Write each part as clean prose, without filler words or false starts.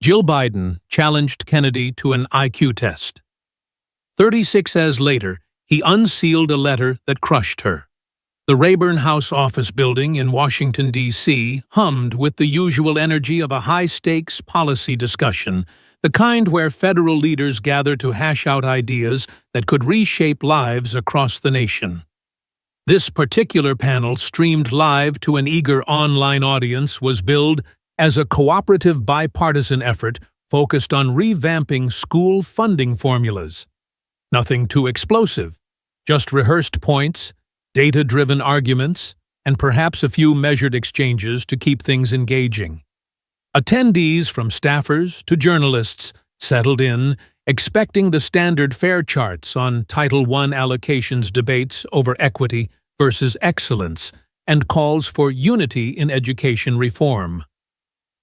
Jill Biden challenged Kennedy to an IQ test. 36 years later, he unsealed a letter that crushed her. The Rayburn House office building in Washington, D.C. hummed with the usual energy of a high-stakes policy discussion, the kind where federal leaders gather to hash out ideas that could reshape lives across the nation. This particular panel, streamed live to an eager online audience, was billed as a cooperative bipartisan effort focused on revamping school funding formulas. Nothing too explosive, just rehearsed points, data-driven arguments, and perhaps a few measured exchanges to keep things engaging. Attendees, from staffers to journalists, settled in, expecting the standard fare charts on Title I allocations debates over equity versus excellence and calls for unity in education reform.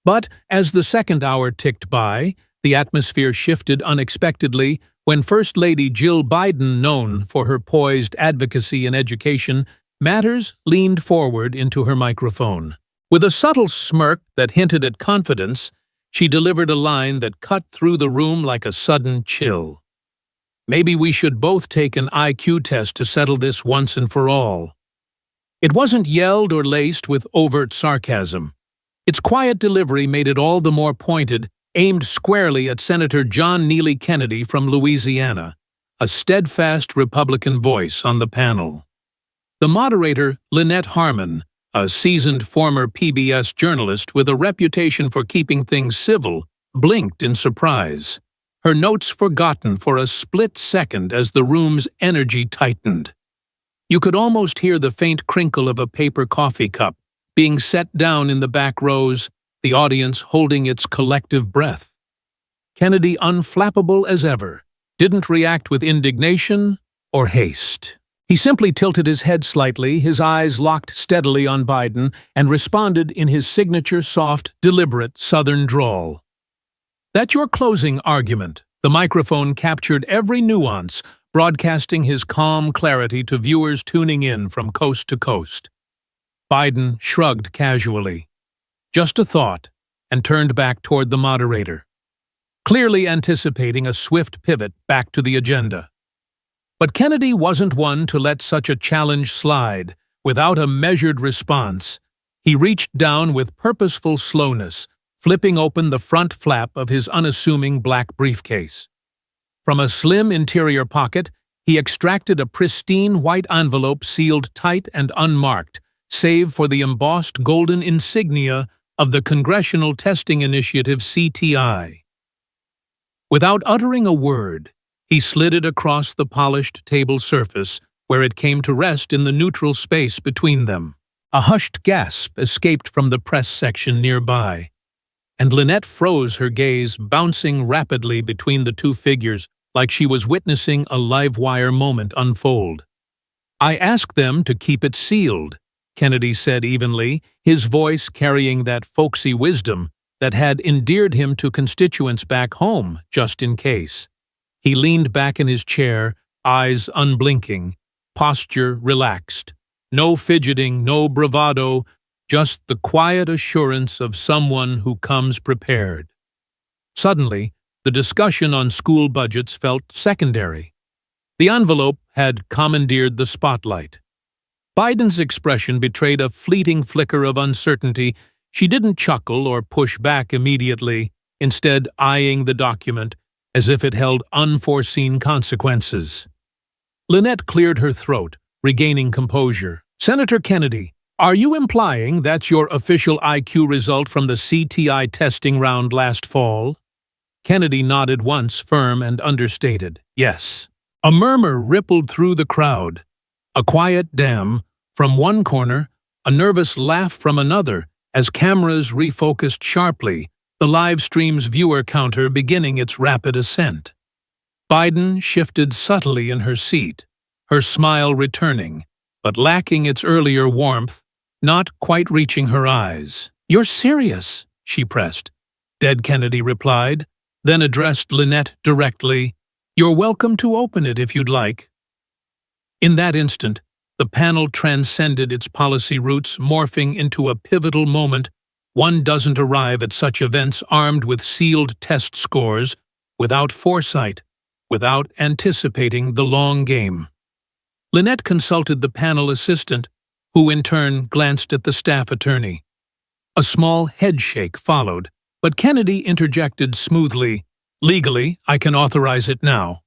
But as the second hour ticked by, the atmosphere shifted unexpectedly when First Lady Jill Biden, known for her poised advocacy in education matters, leaned forward into her microphone. With a subtle smirk that hinted at confidence, she delivered a line that cut through the room like a sudden chill. "Maybe we should both take an IQ test to settle this once and for all." It wasn't yelled or laced with overt sarcasm. Its quiet delivery made it all the more pointed, aimed squarely at Senator John Neely Kennedy from Louisiana, a steadfast Republican voice on the panel. The moderator, Lynette Harmon, a seasoned former PBS journalist with a reputation for keeping things civil, blinked in surprise, her notes forgotten for a split second as the room's energy tightened. You could almost hear the faint crinkle of a paper coffee cup being set down in the back rows, the audience holding its collective breath. Kennedy, unflappable as ever, didn't react with indignation or haste. He simply tilted his head slightly, his eyes locked steadily on Biden, and responded in his signature soft, deliberate Southern drawl. "That your closing argument?" The microphone captured every nuance, broadcasting his calm clarity to viewers tuning in from coast to coast. Biden shrugged casually. "Just a thought," and turned back toward the moderator, clearly anticipating a swift pivot back to the agenda. But Kennedy wasn't one to let such a challenge slide. Without a measured response, he reached down with purposeful slowness, flipping open the front flap of his unassuming black briefcase. From a slim interior pocket, he extracted a pristine white envelope sealed tight and unmarked, save for the embossed golden insignia of the Congressional Testing Initiative CTI. Without uttering a word, he slid it across the polished table surface where it came to rest in the neutral space between them. A hushed gasp escaped from the press section nearby, and Lynette froze her gaze, bouncing rapidly between the two figures like she was witnessing a live-wire moment unfold. "I asked them to keep it sealed," Kennedy said evenly, his voice carrying that folksy wisdom that had endeared him to constituents back home, just in case. He leaned back in his chair, eyes unblinking, posture relaxed. No fidgeting, no bravado, just the quiet assurance of someone who comes prepared. Suddenly, the discussion on school budgets felt secondary. The envelope had commandeered the spotlight. Biden's expression betrayed a fleeting flicker of uncertainty. She didn't chuckle or push back immediately, instead eyeing the document as if it held unforeseen consequences. Lynette cleared her throat, regaining composure. "Senator Kennedy, are you implying that's your official IQ result from the CTI testing round last fall?" Kennedy nodded once, firm and understated. "Yes." A murmur rippled through the crowd. A quiet "damn" from one corner, a nervous laugh from another, as cameras refocused sharply, the live stream's viewer counter beginning its rapid ascent. Biden shifted subtly in her seat, her smile returning, but lacking its earlier warmth, not quite reaching her eyes. "You're serious?" she pressed. Dead Kennedy replied, then addressed Lynette directly. "You're welcome to open it if you'd like." In that instant, the panel transcended its policy roots, morphing into a pivotal moment One doesn't arrive at such events armed with sealed test scores, without foresight, without anticipating the long game. Lynette consulted the panel assistant, who in turn glanced at the staff attorney. A small headshake followed, but Kennedy interjected smoothly, "Legally, I can authorize it now.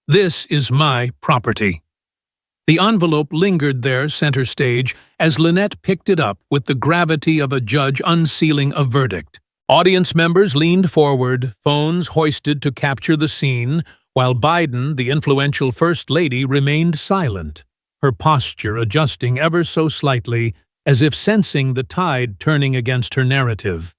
This is my property." The envelope lingered there center stage as Lynette picked it up with the gravity of a judge unsealing a verdict. Audience members leaned forward, phones hoisted to capture the scene, while Biden, the influential First Lady, remained silent, her posture adjusting ever so slightly, as if sensing the tide turning against her narrative.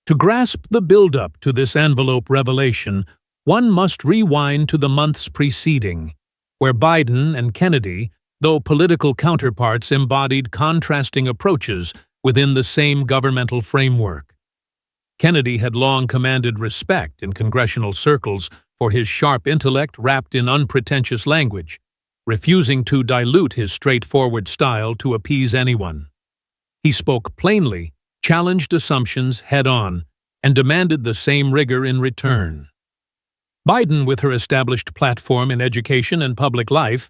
To grasp the build-up to this envelope revelation, one must rewind to the months preceding, where Biden and Kennedy, though political counterparts, embodied contrasting approaches within the same governmental framework. Kennedy had long commanded respect in congressional circles for his sharp intellect wrapped in unpretentious language, refusing to dilute his straightforward style to appease anyone. He spoke plainly, challenged assumptions head-on, and demanded the same rigor in return. Biden, with her established platform in education and public life,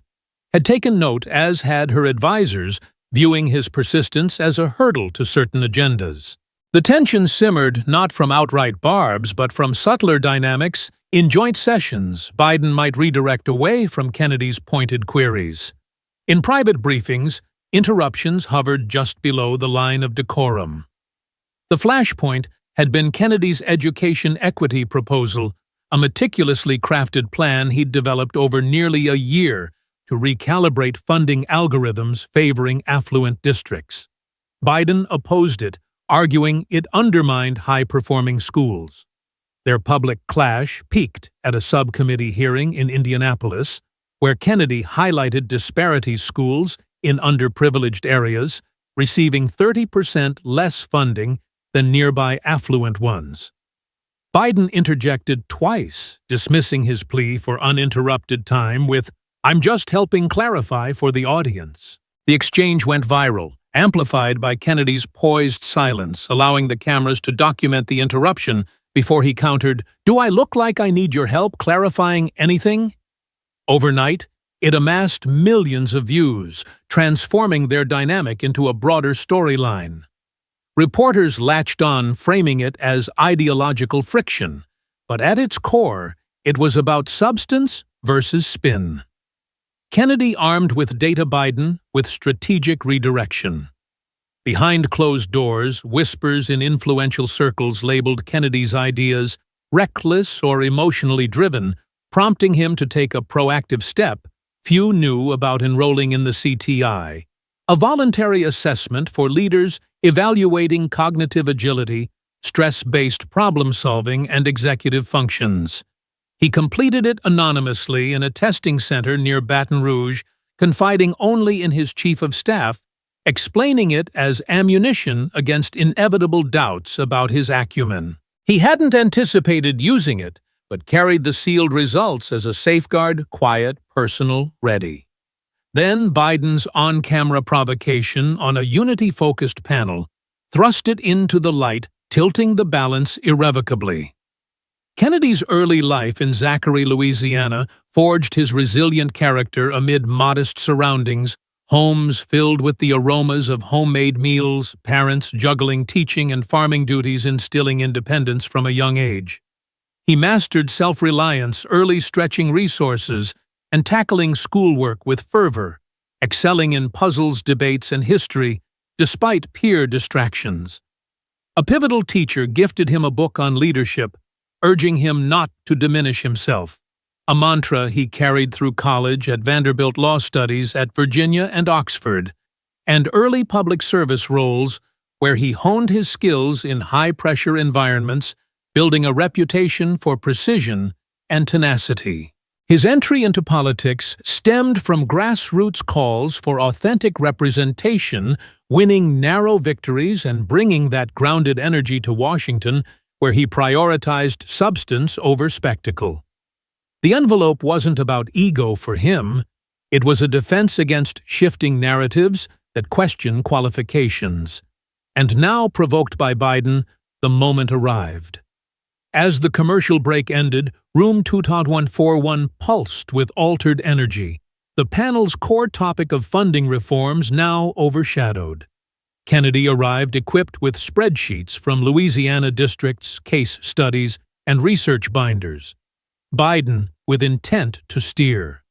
had taken note, as had her advisers, viewing his persistence as a hurdle to certain agendas. The tension simmered not from outright barbs, but from subtler dynamics. In joint sessions, Biden might redirect away from Kennedy's pointed queries. In private briefings, interruptions hovered just below the line of decorum. The flashpoint had been Kennedy's education equity proposal, a meticulously crafted plan he'd developed over nearly a year to recalibrate funding algorithms favoring affluent districts. Biden opposed it, arguing it undermined high-performing schools. Their public clash peaked at a subcommittee hearing in Indianapolis, where Kennedy highlighted disparities: schools in underprivileged areas receiving 30% less funding than nearby affluent ones. Biden interjected twice, dismissing his plea for uninterrupted time with, "I'm just helping clarify for the audience." The exchange went viral, amplified by Kennedy's poised silence, allowing the cameras to document the interruption before he countered, "Do I look like I need your help clarifying anything?" Overnight, it amassed millions of views, transforming their dynamic into a broader storyline. Reporters latched on, framing it as ideological friction, but at its core, it was about substance versus spin. Kennedy armed with data, Biden with strategic redirection. Behind closed doors, whispers in influential circles labeled Kennedy's ideas reckless or emotionally driven, prompting him to take a proactive step few knew about enrolling in the CTI, a voluntary assessment for leaders evaluating cognitive agility, stress-based problem-solving, and executive functions. He completed it anonymously in a testing center near Baton Rouge, confiding only in his chief of staff, explaining it as ammunition against inevitable doubts about his acumen. He hadn't anticipated using it, but carried the sealed results as a safeguard, quiet, personal, ready. Then Biden's on-camera provocation on a unity-focused panel thrust it into the light, tilting the balance irrevocably. Kennedy's early life in Zachary, Louisiana, forged his resilient character amid modest surroundings, homes filled with the aromas of homemade meals, parents juggling teaching and farming duties, instilling independence from a young age. He mastered self-reliance, early stretching resources, and tackling schoolwork with fervor, excelling in puzzles, debates, and history, despite peer distractions. A pivotal teacher gifted him a book on leadership, urging him not to diminish himself, a mantra he carried through college, at Vanderbilt Law Studies, at Virginia and Oxford, and early public service roles where he honed his skills in high-pressure environments, building a reputation for precision and tenacity. His entry into politics stemmed from grassroots calls for authentic representation, winning narrow victories and bringing that grounded energy to Washington, where he prioritized substance over spectacle. The envelope wasn't about ego for him. It was a defense against shifting narratives that question qualifications. And now, provoked by Biden, the moment arrived. As the commercial break ended, room 2.141 pulsed with altered energy, the panel's core topic of funding reforms now overshadowed. Kennedy arrived equipped with spreadsheets from Louisiana districts, case studies, and research binders. Biden with intent to steer.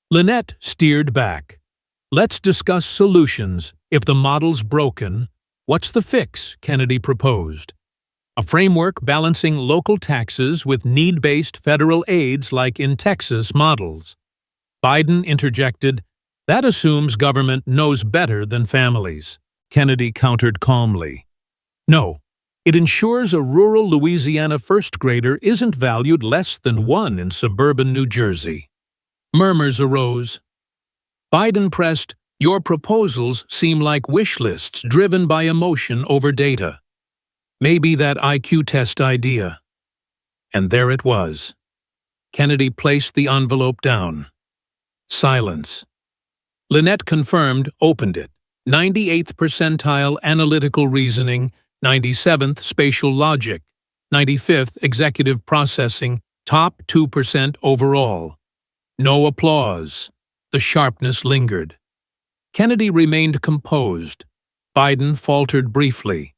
Lynette steered back. Let's discuss solutions. If the model's broken, what's the fix? Kennedy proposed. A framework balancing local taxes with need-based federal aids like in Texas models. Biden interjected, that assumes government knows better than families. Kennedy countered calmly. No, it ensures a rural Louisiana first grader isn't valued less than one in suburban New Jersey. Murmurs arose. Biden pressed, your proposals seem like wish lists driven by emotion over data. Maybe that IQ test idea. And there it was. Kennedy placed the envelope down. Silence. Lynette confirmed, opened it. 98th percentile analytical reasoning, 97th spatial logic, 95th executive processing, top 2% overall. No applause. The sharpness lingered. Kennedy remained composed. Biden faltered briefly.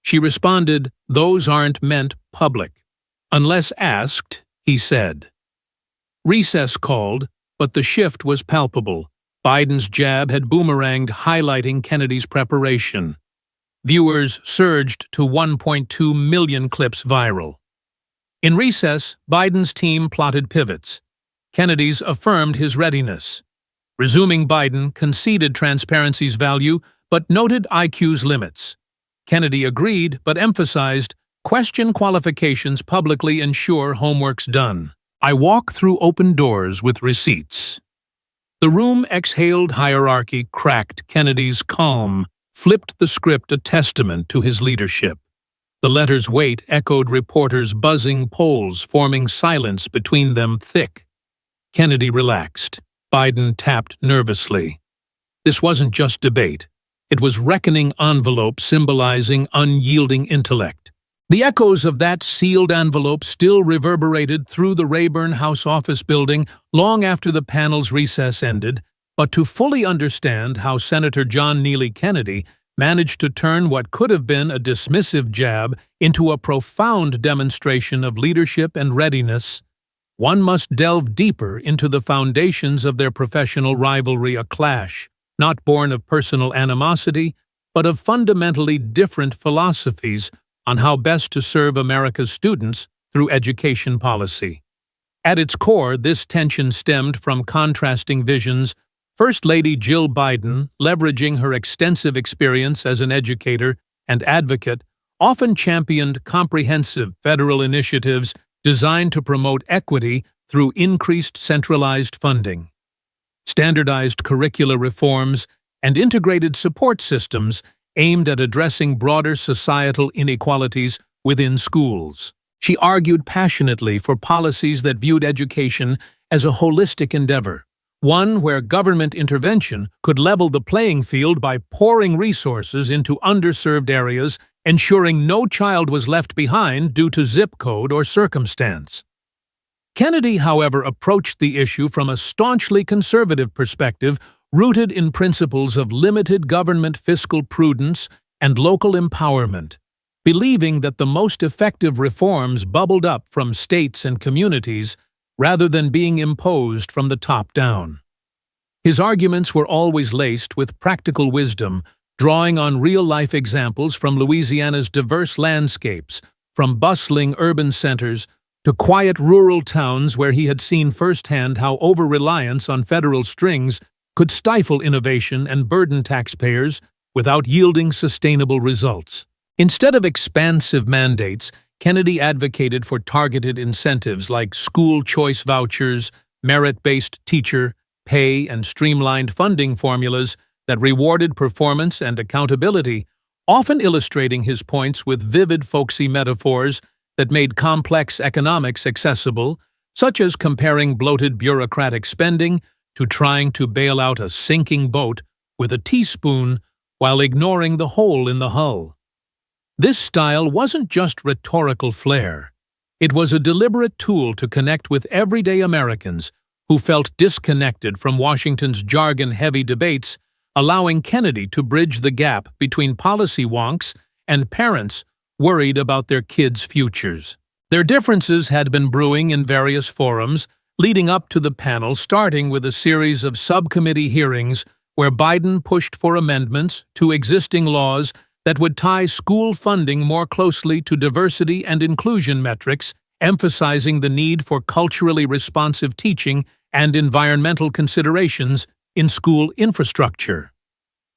She responded, those aren't meant public. Unless asked, he said. Recess called, but the shift was palpable. Biden's jab had boomeranged, highlighting Kennedy's preparation. Viewers surged to 1.2 million clips viral. In recess, Biden's team plotted pivots. Kennedy's affirmed his readiness. Resuming Biden conceded transparency's value, but noted IQ's limits. Kennedy agreed, but emphasized, question qualifications publicly ensure homework's done. I walk through open doors with receipts. The room exhaled hierarchy, cracked. Kennedy's calm flipped the script, a testament to his leadership. The letter's weight echoed reporters' buzzing polls, forming silence between them thick. Kennedy relaxed. Biden tapped nervously. This wasn't just debate. It was reckoning envelope symbolizing unyielding intellect. The echoes of that sealed envelope still reverberated through the Rayburn House office building long after the panel's recess ended, but to fully understand how Senator John Neely Kennedy managed to turn what could have been a dismissive jab into a profound demonstration of leadership and readiness, one must delve deeper into the foundations of their professional rivalry, a clash not born of personal animosity, but of fundamentally different philosophies on how best to serve America's students through education policy. At its core, this tension stemmed from contrasting visions. First Lady Jill Biden, leveraging her extensive experience as an educator and advocate, often championed comprehensive federal initiatives designed to promote equity through increased centralized funding. Standardized curricula reforms, and integrated support systems aimed at addressing broader societal inequalities within schools. She argued passionately for policies that viewed education as a holistic endeavor, one where government intervention could level the playing field by pouring resources into underserved areas, ensuring no child was left behind due to zip code or circumstance. Kennedy, however, approached the issue from a staunchly conservative perspective rooted in principles of limited government fiscal prudence and local empowerment, believing that the most effective reforms bubbled up from states and communities rather than being imposed from the top down. His arguments were always laced with practical wisdom, drawing on real-life examples from Louisiana's diverse landscapes, from bustling urban centers to quiet rural towns where he had seen firsthand how over-reliance on federal strings could stifle innovation and burden taxpayers without yielding sustainable results. Instead of expansive mandates, Kennedy advocated for targeted incentives like school choice vouchers, merit-based teacher pay, and streamlined funding formulas that rewarded performance and accountability, often illustrating his points with vivid, folksy metaphors that made complex economics accessible, such as comparing bloated bureaucratic spending to trying to bail out a sinking boat with a teaspoon while ignoring the hole in the hull. This style wasn't just rhetorical flair. It was a deliberate tool to connect with everyday Americans who felt disconnected from Washington's jargon-heavy debates, allowing Kennedy to bridge the gap between policy wonks and parents worried about their kids' futures. Their differences had been brewing in various forums, leading up to the panel, starting with a series of subcommittee hearings where Biden pushed for amendments to existing laws that would tie school funding more closely to diversity and inclusion metrics, emphasizing the need for culturally responsive teaching and environmental considerations in school infrastructure.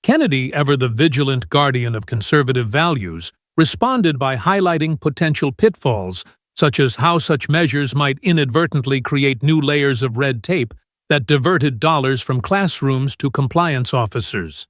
Kennedy, ever the vigilant guardian of conservative values, responded by highlighting potential pitfalls, such as how such measures might inadvertently create new layers of red tape that diverted dollars from classrooms to compliance officers.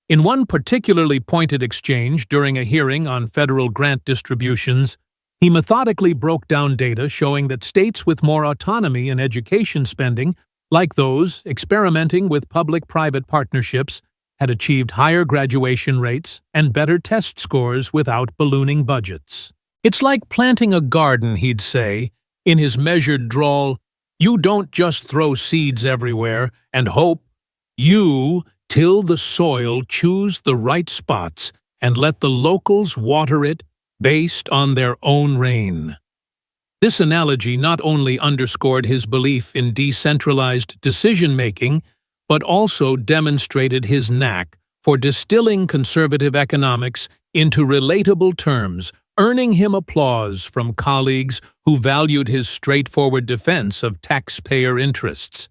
In one particularly pointed exchange during a hearing on federal grant distributions, he methodically broke down data showing that states with more autonomy in education spending, like those experimenting with public-private partnerships, had achieved higher graduation rates and better test scores without ballooning budgets. "It's like planting a garden," he'd say, in his measured drawl. "You don't just throw seeds everywhere and hope. You till the soil, choose the right spots, and let the locals water it based on their own rain." This analogy not only underscored his belief in decentralized decision-making, but also demonstrated his knack for distilling conservative economics into relatable terms, earning him applause from colleagues who valued his straightforward defense of taxpayer interests.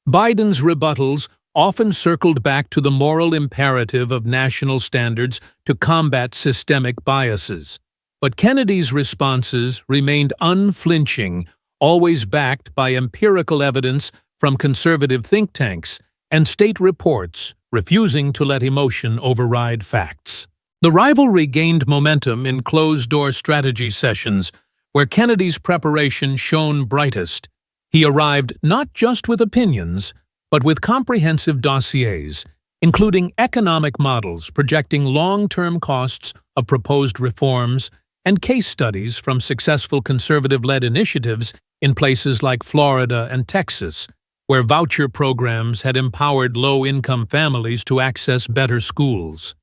Biden's rebuttals often circled back to the moral imperative of national standards to combat systemic biases. But Kennedy's responses remained unflinching, always backed by empirical evidence from conservative think tanks and state reports, refusing to let emotion override facts. The rivalry gained momentum in closed-door strategy sessions, where Kennedy's preparation shone brightest. He arrived not just with opinions, but with comprehensive dossiers, including economic models projecting long-term costs of proposed reforms and case studies from successful conservative-led initiatives in places like Florida and Texas, where voucher programs had empowered low-income families to access better schools.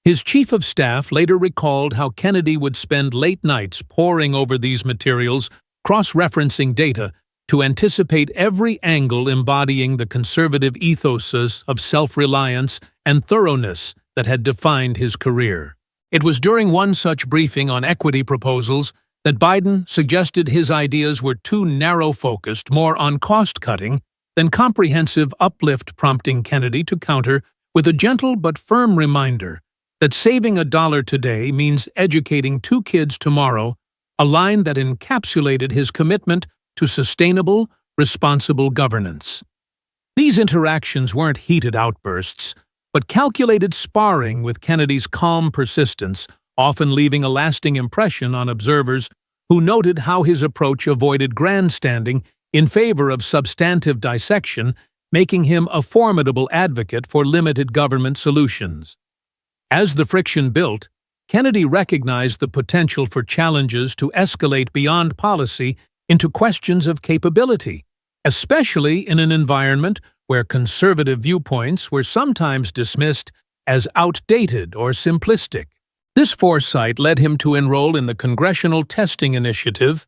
His chief of staff later recalled how Kennedy would spend late nights poring over these materials, cross-referencing data to anticipate every angle embodying the conservative ethoses of self-reliance and thoroughness that had defined his career. It was during one such briefing on equity proposals that Biden suggested his ideas were too narrow-focused, more on cost-cutting than comprehensive uplift, prompting Kennedy to counter with a gentle but firm reminder that saving $1 today means educating 2 kids tomorrow, a line that encapsulated his commitment to sustainable, responsible governance. These interactions weren't heated outbursts, but calculated sparring with Kennedy's calm persistence, often leaving a lasting impression on observers who noted how his approach avoided grandstanding in favor of substantive dissection, making him a formidable advocate for limited government solutions. As the friction built, Kennedy recognized the potential for challenges to escalate beyond policy into questions of capability, especially in an environment where conservative viewpoints were sometimes dismissed as outdated or simplistic. This foresight led him to enroll in the Congressional Testing Initiative,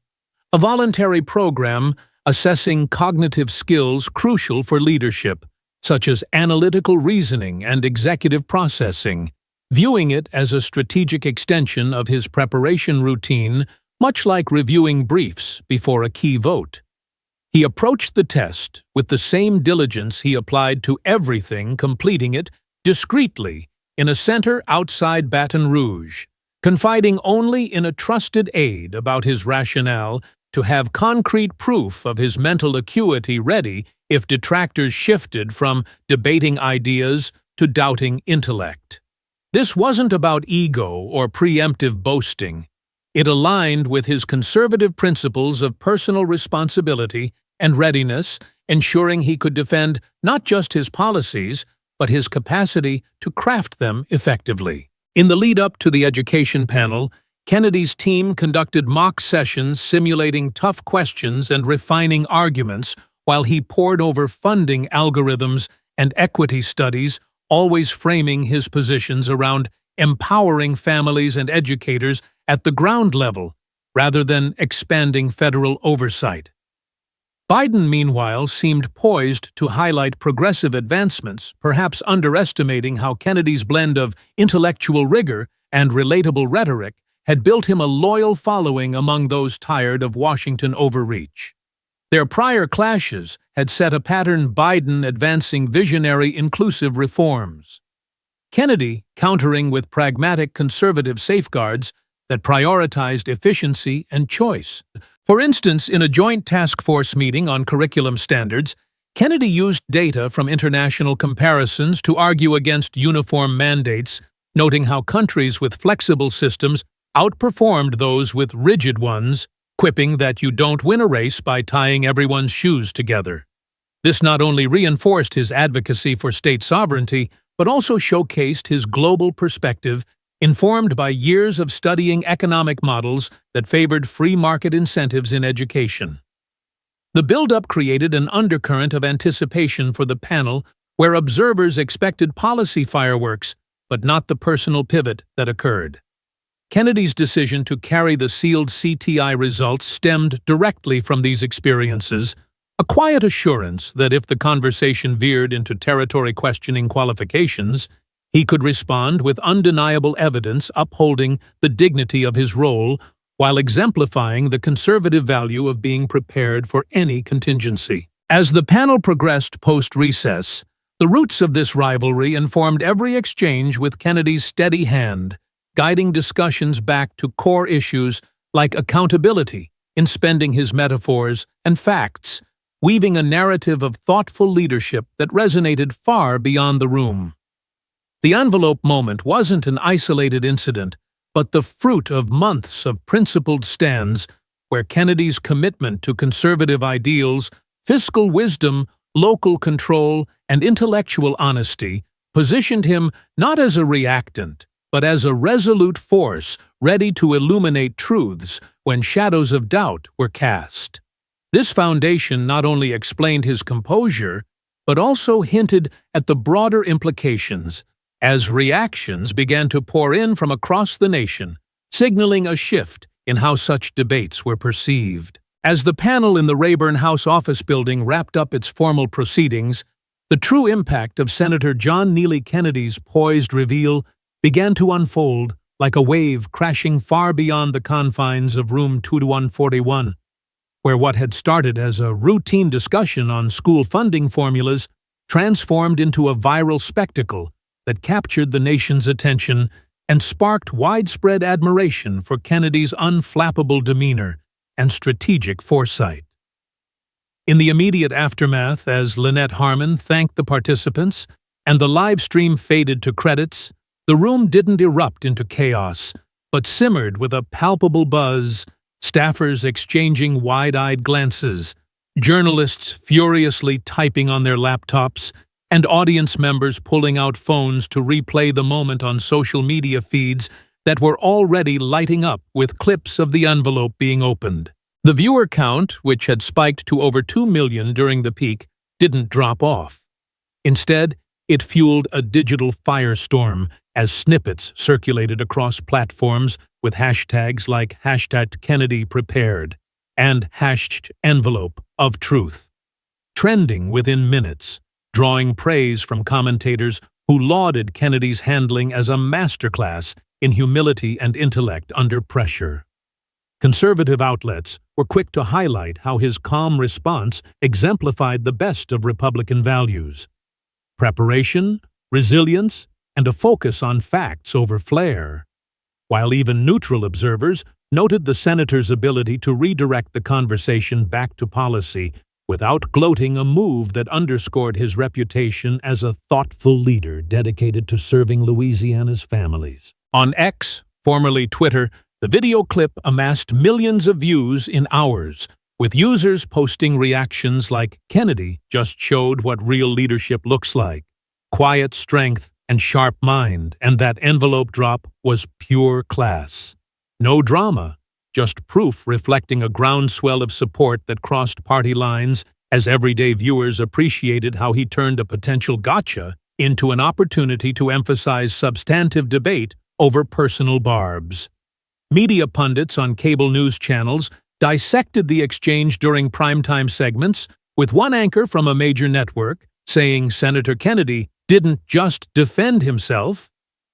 a voluntary program assessing cognitive skills crucial for leadership, such as analytical reasoning and executive processing, viewing it as a strategic extension of his preparation routine, much like reviewing briefs before a key vote. He approached the test with the same diligence he applied to everything, completing it discreetly in a center outside Baton Rouge, confiding only in a trusted aide about his rationale to have concrete proof of his mental acuity ready if detractors shifted from debating ideas to doubting intellect. This wasn't about ego or preemptive boasting. It aligned with his conservative principles of personal responsibility and readiness, ensuring he could defend not just his policies, but his capacity to craft them effectively. In the lead-up to the education panel, Kennedy's team conducted mock sessions simulating tough questions and refining arguments while he pored over funding algorithms and equity studies, always framing his positions around empowering families and educators at the ground level rather than expanding federal oversight. Biden, meanwhile, seemed poised to highlight progressive advancements, perhaps underestimating how Kennedy's blend of intellectual rigor and relatable rhetoric had built him a loyal following among those tired of Washington overreach. Their prior clashes had set a pattern, Biden advancing visionary inclusive reforms, Kennedy countering with pragmatic conservative safeguards that prioritized efficiency and choice. For instance, in a joint task force meeting on curriculum standards, Kennedy used data from international comparisons to argue against uniform mandates, noting how countries with flexible systems outperformed those with rigid ones, quipping that you don't win a race by tying everyone's shoes together. This not only reinforced his advocacy for state sovereignty, but also showcased his global perspective, informed by years of studying economic models that favored free market incentives in education. The build-up created an undercurrent of anticipation for the panel, where observers expected policy fireworks, but not the personal pivot that occurred. Kennedy's decision to carry the sealed CTI results stemmed directly from these experiences, a quiet assurance that if the conversation veered into territory-questioning qualifications, he could respond with undeniable evidence upholding the dignity of his role while exemplifying the conservative value of being prepared for any contingency. As the panel progressed post-recess, the roots of this rivalry informed every exchange with Kennedy's steady hand, guiding discussions back to core issues like accountability in spending his metaphors and facts, weaving a narrative of thoughtful leadership that resonated far beyond the room. The envelope moment wasn't an isolated incident, but the fruit of months of principled stands where Kennedy's commitment to conservative ideals, fiscal wisdom, local control, and intellectual honesty positioned him not as a reactant, but as a resolute force ready to illuminate truths when shadows of doubt were cast. This foundation not only explained his composure, but also hinted at the broader implications as reactions began to pour in from across the nation, signaling a shift in how such debates were perceived. As the panel in the Rayburn House office building wrapped up its formal proceedings, the true impact of Senator John Neely Kennedy's poised reveal began to unfold like a wave crashing far beyond the confines of room 2141, where what had started as a routine discussion on school funding formulas transformed into a viral spectacle that captured the nation's attention and sparked widespread admiration for Kennedy's unflappable demeanor and strategic foresight. In the immediate aftermath, as Lynette Harmon thanked the participants and the live stream faded to credits, the room didn't erupt into chaos, but simmered with a palpable buzz, staffers exchanging wide-eyed glances, journalists furiously typing on their laptops, and audience members pulling out phones to replay the moment on social media feeds that were already lighting up with clips of the envelope being opened. The viewer count, which had spiked to over 2 million during the peak, didn't drop off. Instead, it fueled a digital firestorm as snippets circulated across platforms with hashtags like #KennedyPrepared and #envelope-of-truth, trending within minutes, drawing praise from commentators who lauded Kennedy's handling as a masterclass in humility and intellect under pressure. Conservative outlets were quick to highlight how his calm response exemplified the best of Republican values: preparation, resilience, and a focus on facts over flair, while even neutral observers noted the senator's ability to redirect the conversation back to policy without gloating, a move that underscored his reputation as a thoughtful leader dedicated to serving Louisiana's families. On X, formerly Twitter, the video clip amassed millions of views in hours, with users posting reactions like, "Kennedy just showed what real leadership looks like," quiet strength, and sharp mind, and that envelope drop was pure class. No drama, just proof reflecting a groundswell of support that crossed party lines as everyday viewers appreciated how he turned a potential gotcha into an opportunity to emphasize substantive debate over personal barbs. Media pundits on cable news channels dissected the exchange during primetime segments, with one anchor from a major network saying Senator Kennedy didn't just defend himself,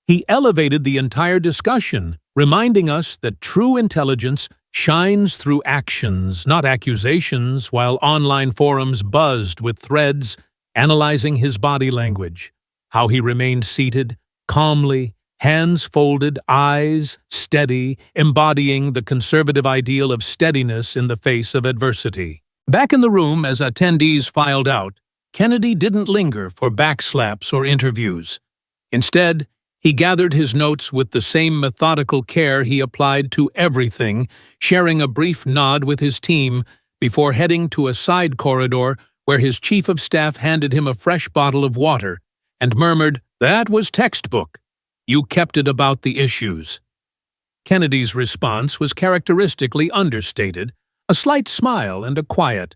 he elevated the entire discussion, reminding us that true intelligence shines through actions, not accusations, while online forums buzzed with threads analyzing his body language, how he remained seated, calmly, hands folded, eyes steady, embodying the conservative ideal of steadiness in the face of adversity. Back in the room as attendees filed out, Kennedy didn't linger for backslaps or interviews. Instead, he gathered his notes with the same methodical care he applied to everything, sharing a brief nod with his team before heading to a side corridor where his chief of staff handed him a fresh bottle of water and murmured, "That was textbook. You kept it about the issues." Kennedy's response was characteristically understated, a slight smile and a quiet,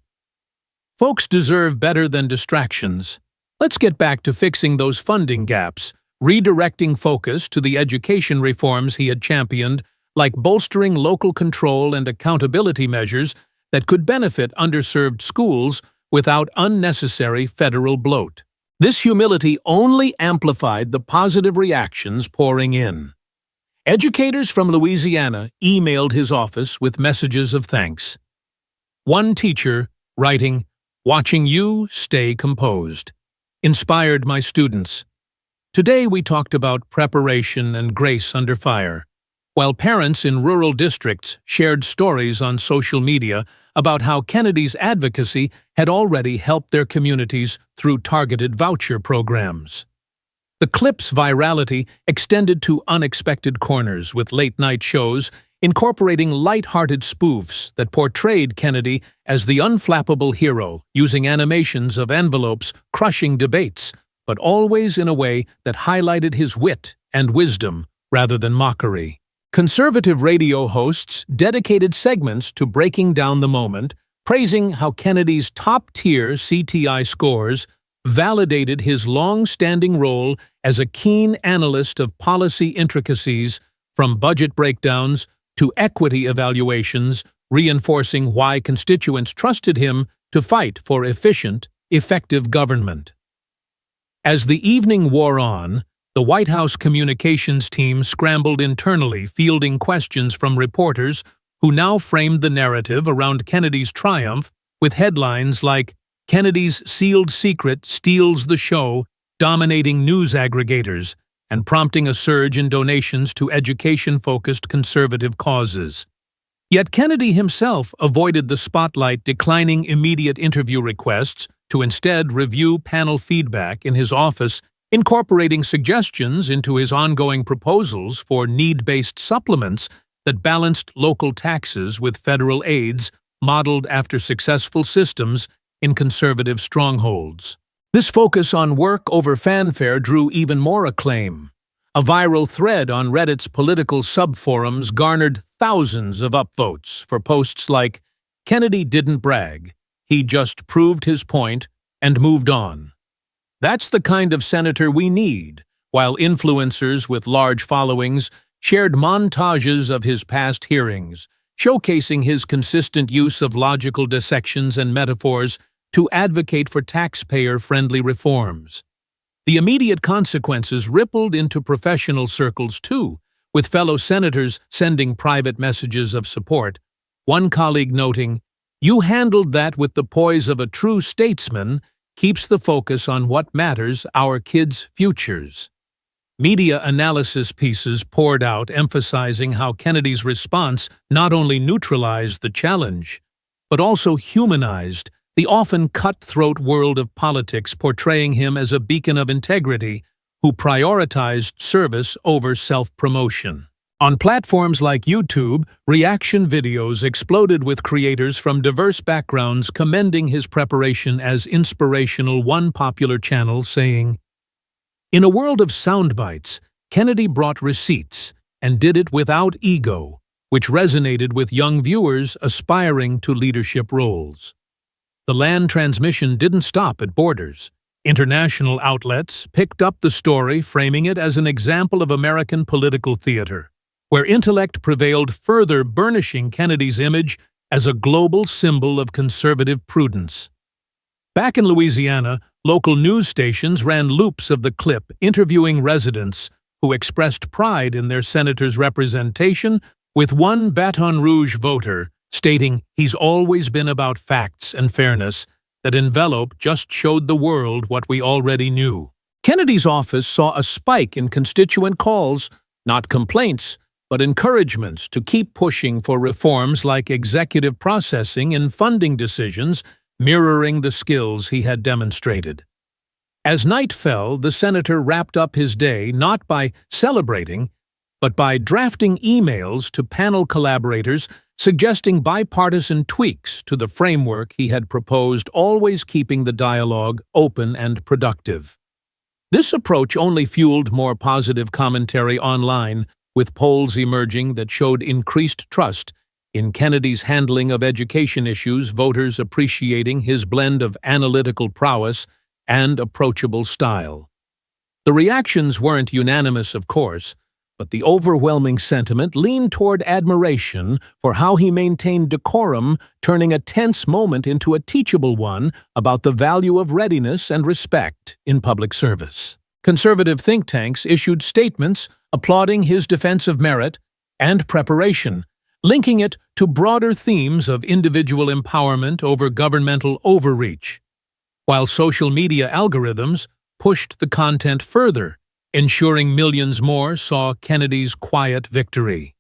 "Folks deserve better than distractions. Let's get back to fixing those funding gaps," redirecting focus to the education reforms he had championed, like bolstering local control and accountability measures that could benefit underserved schools without unnecessary federal bloat. This humility only amplified the positive reactions pouring in. Educators from Louisiana emailed his office with messages of thanks. One teacher, writing, "Watching you stay composed, inspired my students. Today we talked about preparation and grace under fire, while parents in rural districts shared stories on social media about how Kennedy's advocacy had already helped their communities through targeted voucher programs. The clip's virality extended to unexpected corners, with late-night shows incorporating light-hearted spoofs that portrayed Kennedy as the unflappable hero, using animations of envelopes crushing debates, but always in a way that highlighted his wit and wisdom rather than mockery. Conservative radio hosts dedicated segments to breaking down the moment, praising how Kennedy's top-tier CTI scores validated his long-standing role as a keen analyst of policy intricacies, from budget breakdowns to equity evaluations, reinforcing why constituents trusted him to fight for efficient, effective government. As the evening wore on, the White House communications team scrambled internally, fielding questions from reporters who now framed the narrative around Kennedy's triumph with headlines like "Kennedy's sealed secret steals the show," dominating news aggregators and prompting a surge in donations to education-focused conservative causes. Yet Kennedy himself avoided the spotlight, declining immediate interview requests to instead review panel feedback in his office, incorporating suggestions into his ongoing proposals for need-based supplements that balanced local taxes with federal aids modeled after successful systems in conservative strongholds. This focus on work over fanfare drew even more acclaim. A viral thread on Reddit's political subforums garnered thousands of upvotes for posts like, "Kennedy didn't brag, he just proved his point and moved on." That's the kind of senator we need, while influencers with large followings shared montages of his past hearings, showcasing his consistent use of logical dissections and metaphors to advocate for taxpayer-friendly reforms. The immediate consequences rippled into professional circles too, with fellow senators sending private messages of support, one colleague noting, "You handled that with the poise of a true statesman, keeps the focus on what matters, our kids' futures." Media analysis pieces poured out, emphasizing how Kennedy's response not only neutralized the challenge, but also humanized the often cutthroat world of politics, portraying him as a beacon of integrity who prioritized service over self-promotion. On platforms like YouTube, reaction videos exploded with creators from diverse backgrounds commending his preparation as inspirational, one popular channel saying, In a world of sound bites, Kennedy brought receipts and did it without ego, which resonated with young viewers aspiring to leadership roles. The land transmission didn't stop at borders. International outlets picked up the story, framing it as an example of American political theater, where intellect prevailed, further burnishing Kennedy's image as a global symbol of conservative prudence. Back in Louisiana, local news stations ran loops of the clip, interviewing residents who expressed pride in their senator's representation, with one Baton Rouge voter stating he's always been about facts and fairness. That envelope just showed the world what we already knew. Kennedy's office saw a spike in constituent calls, not complaints, but encouragements to keep pushing for reforms like executive processing and funding decisions, mirroring the skills he had demonstrated. As night fell, the senator wrapped up his day not by celebrating, but by drafting emails to panel collaborators suggesting bipartisan tweaks to the framework he had proposed, always keeping the dialogue open and productive. This approach only fueled more positive commentary online, with polls emerging that showed increased trust in Kennedy's handling of education issues, voters appreciating his blend of analytical prowess and approachable style. The reactions weren't unanimous, of course, but the overwhelming sentiment leaned toward admiration for how he maintained decorum, turning a tense moment into a teachable one about the value of readiness and respect in public service. Conservative think tanks issued statements applauding his defense of merit and preparation, linking it to broader themes of individual empowerment over governmental overreach, while social media algorithms pushed the content further, ensuring millions more saw Kennedy's quiet victory.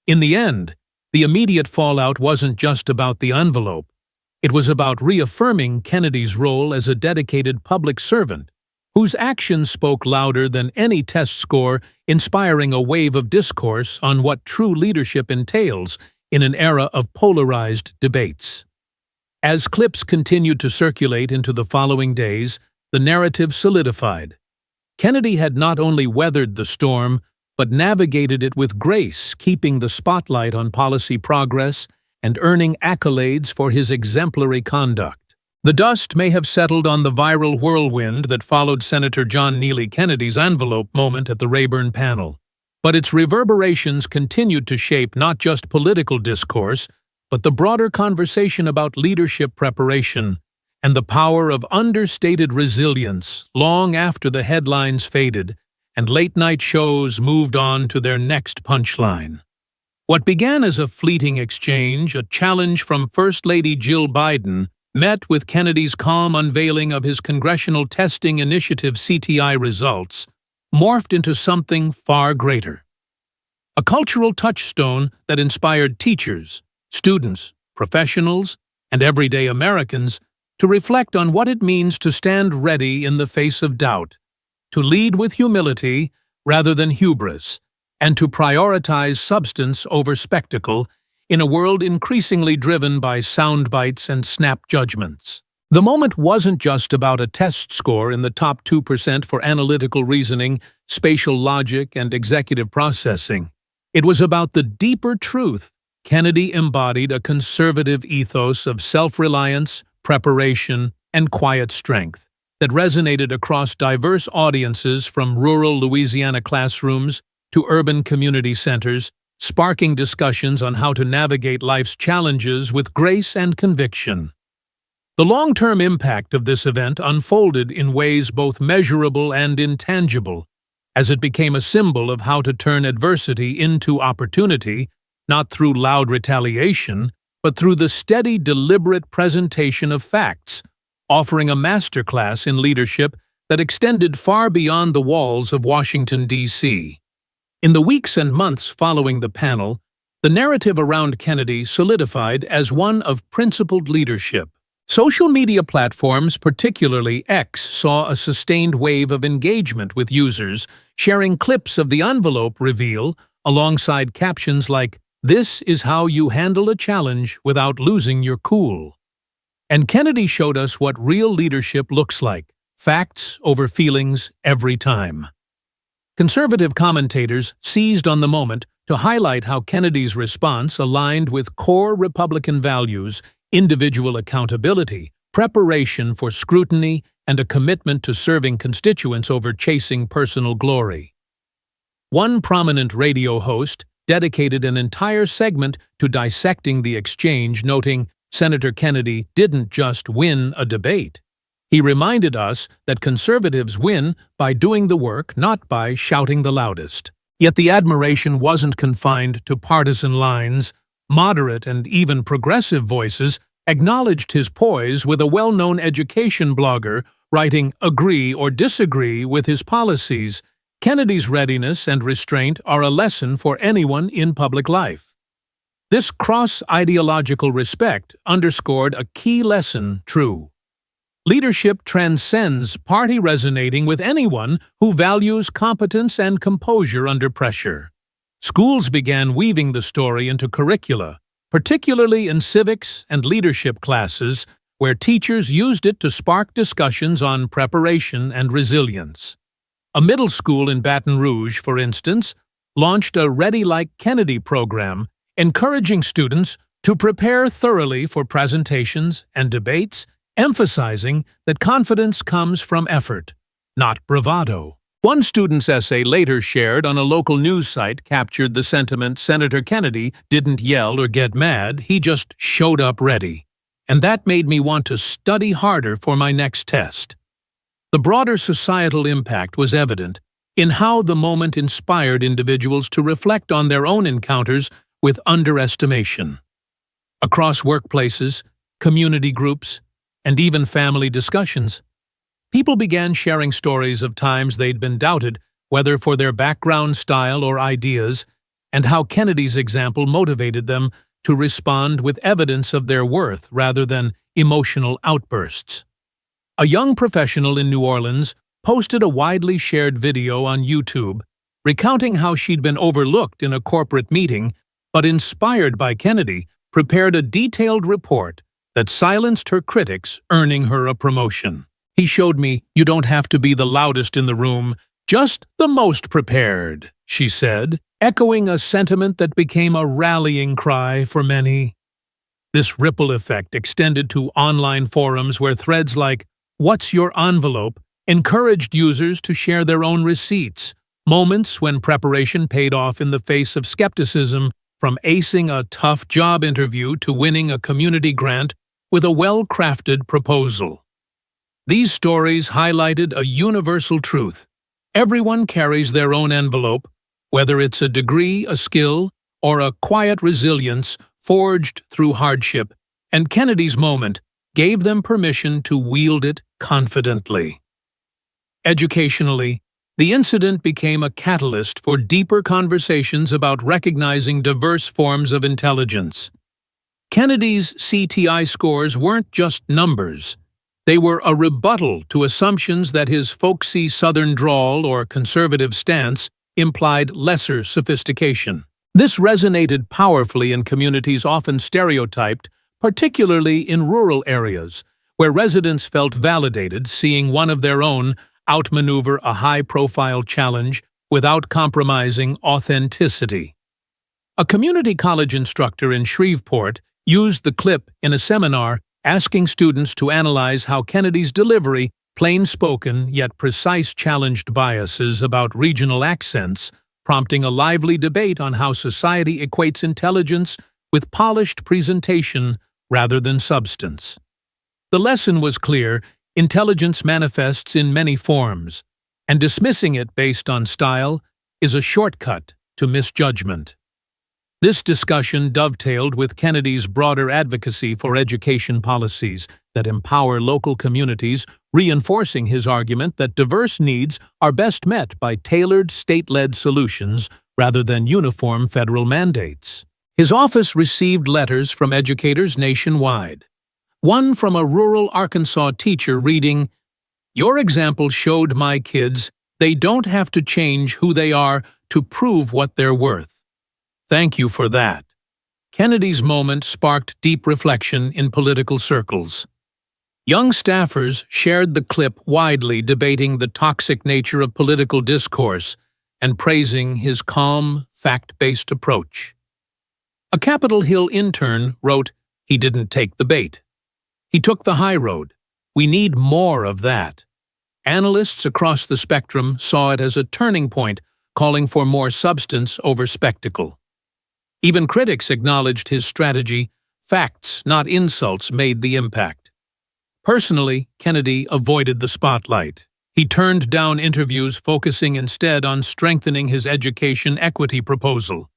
In the end, the immediate fallout wasn't just about the envelope. It was about reaffirming Kennedy's role as a dedicated public servant, whose actions spoke louder than any test score, inspiring a wave of discourse on what true leadership entails in an era of polarized debates. As clips continued to circulate into the following days, the narrative solidified. Kennedy had not only weathered the storm, but navigated it with grace, keeping the spotlight on policy progress and earning accolades for his exemplary conduct. The dust may have settled on the viral whirlwind that followed Senator John Neely Kennedy's envelope moment at the Rayburn panel, but its reverberations continued to shape not just political discourse, but the broader conversation about leadership preparation and the power of understated resilience long after the headlines faded and late-night shows moved on to their next punchline. What began as a fleeting exchange, a challenge from First Lady Jill Biden, met with Kennedy's calm unveiling of his Congressional Testing Initiative CTI results, morphed into something far greater. A cultural touchstone that inspired teachers, students, professionals, and everyday Americans to reflect on what it means to stand ready in the face of doubt, to lead with humility rather than hubris, and to prioritize substance over spectacle in a world increasingly driven by sound bites and snap judgments. The moment wasn't just about a test score in the top 2% for analytical reasoning, spatial logic, and executive processing. It was about the deeper truth. Kennedy embodied a conservative ethos of self-reliance, preparation, and quiet strength that resonated across diverse audiences, from rural Louisiana classrooms to urban community centers, sparking discussions on how to navigate life's challenges with grace and conviction. The long-term impact of this event unfolded in ways both measurable and intangible, as it became a symbol of how to turn adversity into opportunity, not through loud retaliation, but through the steady, deliberate presentation of facts, offering a masterclass in leadership that extended far beyond the walls of Washington, D.C. In the weeks and months following the panel, the narrative around Kennedy solidified as one of principled leadership. Social media platforms, particularly X, saw a sustained wave of engagement with users, sharing clips of the envelope reveal alongside captions like, "This is how you handle a challenge without losing your cool." And Kennedy showed us what real leadership looks like: facts over feelings every time. Conservative commentators seized on the moment to highlight how Kennedy's response aligned with core Republican values, individual accountability, preparation for scrutiny, and a commitment to serving constituents over chasing personal glory. One prominent radio host dedicated an entire segment to dissecting the exchange, noting Senator Kennedy didn't just win a debate. He reminded us that conservatives win by doing the work, not by shouting the loudest. Yet the admiration wasn't confined to partisan lines. Moderate and even progressive voices acknowledged his poise, with a well-known education blogger writing agree or disagree with his policies. Kennedy's readiness and restraint are a lesson for anyone in public life. This cross-ideological respect underscored a key lesson: true leadership transcends party, resonating with anyone who values competence and composure under pressure. Schools began weaving the story into curricula, particularly in civics and leadership classes, where teachers used it to spark discussions on preparation and resilience. A middle school in Baton Rouge, for instance, launched a Ready Like Kennedy program, encouraging students to prepare thoroughly for presentations and debates, emphasizing that confidence comes from effort, not bravado. One student's essay, later shared on a local news site, captured the sentiment: Senator Kennedy didn't yell or get mad, he just showed up ready. And that made me want to study harder for my next test. The broader societal impact was evident in how the moment inspired individuals to reflect on their own encounters with underestimation. Across workplaces, community groups, and even family discussions, people began sharing stories of times they'd been doubted, whether for their background, style, or ideas, and how Kennedy's example motivated them to respond with evidence of their worth rather than emotional outbursts. A young professional in New Orleans posted a widely shared video on YouTube recounting how she'd been overlooked in a corporate meeting, but inspired by Kennedy, prepared a detailed report that silenced her critics, earning her a promotion. He showed me, you don't have to be the loudest in the room, just the most prepared, she said, echoing a sentiment that became a rallying cry for many. This ripple effect extended to online forums where threads like "What's your envelope?" encouraged users to share their own receipts, moments when preparation paid off in the face of skepticism, from acing a tough job interview to winning a community grant with a well-crafted proposal. These stories highlighted a universal truth: everyone carries their own envelope, whether it's a degree, a skill, or a quiet resilience forged through hardship, and Kennedy's moment gave them permission to wield it confidently. Educationally, the incident became a catalyst for deeper conversations about recognizing diverse forms of intelligence. Kennedy's CTI scores weren't just numbers. They were a rebuttal to assumptions that his folksy Southern drawl or conservative stance implied lesser sophistication. This resonated powerfully in communities often stereotyped, particularly in rural areas, where residents felt validated seeing one of their own outmaneuver a high-profile challenge without compromising authenticity. A community college instructor in Shreveport used the clip in a seminar, asking students to analyze how Kennedy's delivery, plain-spoken yet precise, challenged biases about regional accents, prompting a lively debate on how society equates intelligence with polished presentation rather than substance. The lesson was clear: intelligence manifests in many forms, and dismissing it based on style is a shortcut to misjudgment. This discussion dovetailed with Kennedy's broader advocacy for education policies that empower local communities, reinforcing his argument that diverse needs are best met by tailored state-led solutions rather than uniform federal mandates. His office received letters from educators nationwide. One from a rural Arkansas teacher reading, "Your example showed my kids they don't have to change who they are to prove what they're worth. Thank you for that." Kennedy's moment sparked deep reflection in political circles. Young staffers shared the clip widely, debating the toxic nature of political discourse and praising his calm, fact-based approach. A Capitol Hill intern wrote, "He didn't take the bait. He took the high road. We need more of that." Analysts across the spectrum saw it as a turning point, calling for more substance over spectacle. Even critics acknowledged his strategy. Facts, not insults, made the impact. Personally, Kennedy avoided the spotlight. He turned down interviews, focusing instead on strengthening his education equity proposal.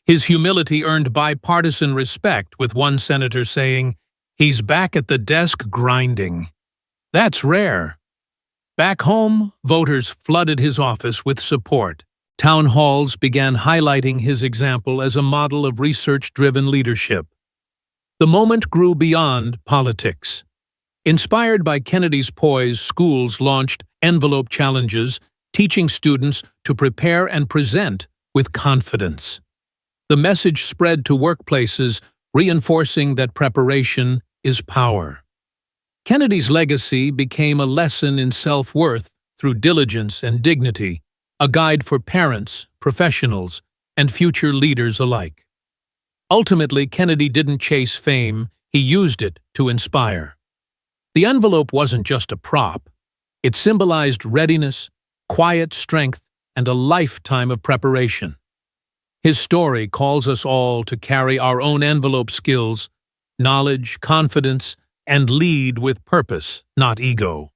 His humility earned bipartisan respect, with one senator saying, "He's back at the desk grinding." That's rare. Back home, voters flooded his office with support. Town halls began highlighting his example as a model of research-driven leadership. The moment grew beyond politics. Inspired by Kennedy's poise, schools launched envelope challenges, teaching students to prepare and present with confidence. The message spread to workplaces, reinforcing that preparation is power. Kennedy's legacy became a lesson in self-worth through diligence and dignity, a guide for parents, professionals, and future leaders alike. Ultimately, Kennedy didn't chase fame, he used it to inspire. The envelope wasn't just a prop. It symbolized readiness, quiet strength, and a lifetime of preparation. His story calls us all to carry our own envelope skills, knowledge, confidence, and lead with purpose, not ego.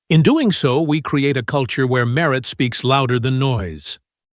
In doing so, we create a culture where merit speaks louder than noise.